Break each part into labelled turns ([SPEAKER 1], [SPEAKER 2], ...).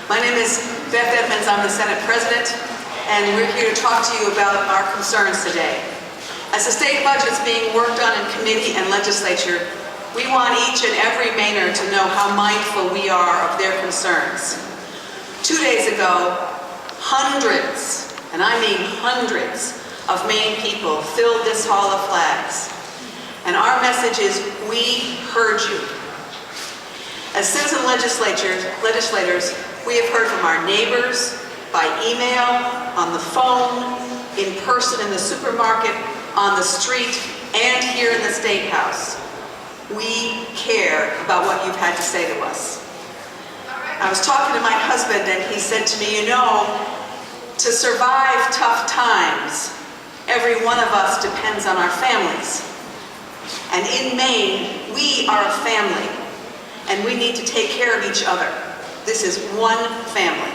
[SPEAKER 1] My name is Beth Edmonds. I'm the Senate President, and we're here to talk to you about our concerns today. As the state budget is being worked on in committee and legislature, we want each and every Mainer to know how mindful we are of their concerns. 2 days ago, hundreds, and I mean hundreds, of Maine people filled this Hall of Flags. And our message is, we heard you. As citizen legislators, we have heard from our neighbors, by email, on the phone, in person in the supermarket, on the street, and here in the State House. We care about what you've had to say to us. I was talking to my husband and he said to me, you know, to survive tough times, every one of us depends on our families. And in Maine, we are a family, and we need to take care of each other. This is one family.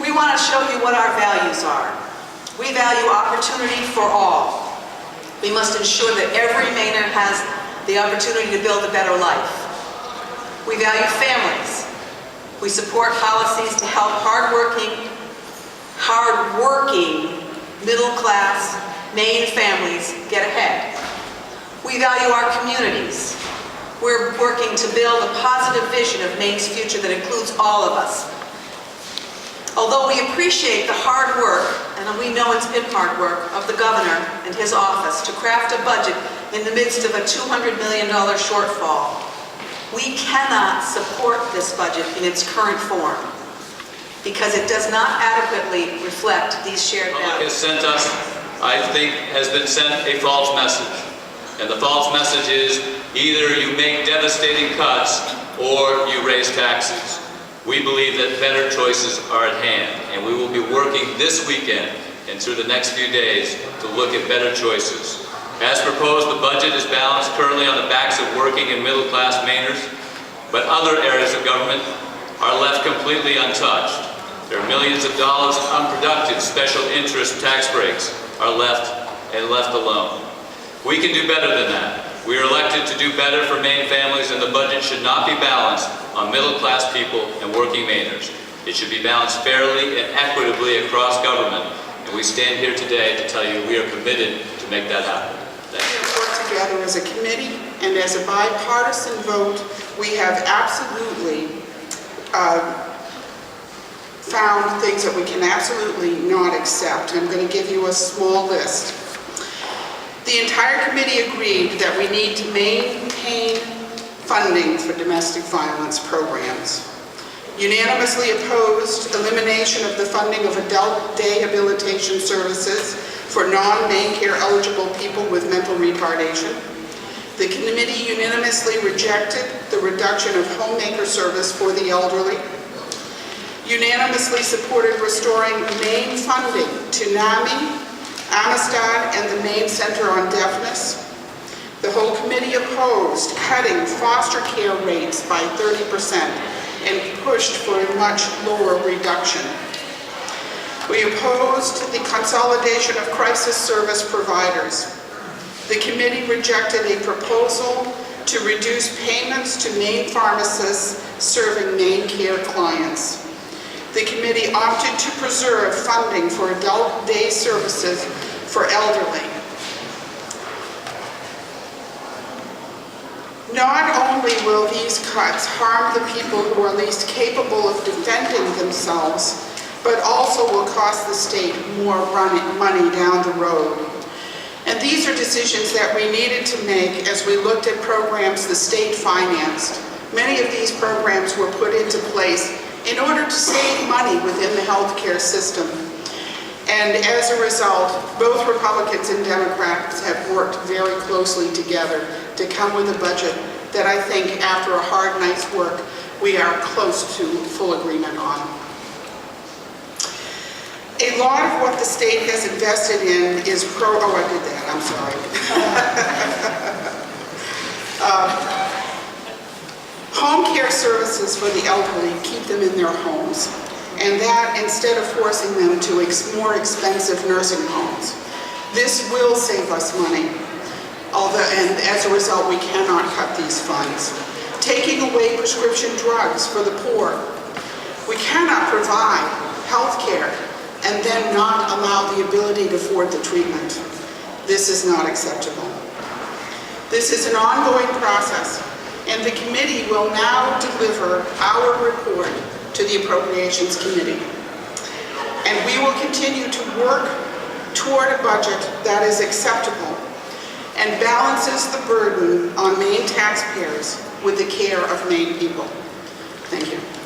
[SPEAKER 1] We want to show you what our values are. We value opportunity for all. We must ensure that every Mainer has the opportunity to build a better life. We value families. We support policies to help hard-working, middle-class Maine families get ahead. We value our communities. We're working to build a positive vision of Maine's future that includes all of us. Although we appreciate the hard work, and we know it's been hard work, of the governor and his office to craft a budget in the midst of a $200 million shortfall, we cannot support this budget in its current form because it does not adequately reflect these shared values.
[SPEAKER 2] Has sent us, I think, has been sent a false message. And the false message is either you make devastating cuts or you raise taxes. We believe that better choices are at hand, and we will be working this weekend and through the next few days to look at better choices. As proposed, the budget is balanced currently on the backs of working and middle-class Mainers, but other areas of government are left completely untouched. There are millions of dollars of unproductive special interest tax breaks are left alone. We can do better than that. We are elected to do better for Maine families, and the budget should not be balanced on middle-class people and working Mainers. It should be balanced fairly and equitably across government, and we stand here today to tell you we are committed to make that happen.
[SPEAKER 3] We have worked together as a committee, and as a bipartisan vote, we have absolutely found things that we can absolutely not accept. I'm going to give you a small list. The entire committee agreed that we need to maintain funding for domestic violence programs. Unanimously opposed elimination of the funding of adult day habilitation services for non-Maine care eligible people with mental retardation. The committee unanimously rejected the reduction of homemaker service for the elderly. Unanimously supported restoring Maine funding to NAMI, Amistad, and the Maine Center on Deafness. The whole committee opposed cutting foster care rates by 30% and pushed for a much lower reduction. We opposed the consolidation of crisis service providers. The committee rejected a proposal to reduce payments to Maine pharmacists serving Maine care clients. The committee opted to preserve funding for adult day services for elderly. Not only will these cuts harm the people who are least capable of defending themselves, but also will cost the state more money down the road. And these are decisions that we needed to make as we looked at programs the state financed. Many of these programs were put into place in order to save money within the healthcare system. And as a result, both Republicans and Democrats have worked very closely together to come with a budget that I think, after a hard night's work, we are close to full agreement on. A lot of what the state has invested in is home care services for the elderly, keep them in their homes. And that instead of forcing them to more expensive nursing homes. This will save us money. And as a result, we cannot cut these funds. taking away prescription drugs for the poor. We cannot provide health care and then not allow the ability to afford the treatment. This is not acceptable. This is an ongoing process, and the committee will now deliver our report to the Appropriations Committee. And we will continue to work toward a budget that is acceptable and balances the burden on Maine taxpayers with the care of Maine people. Thank you.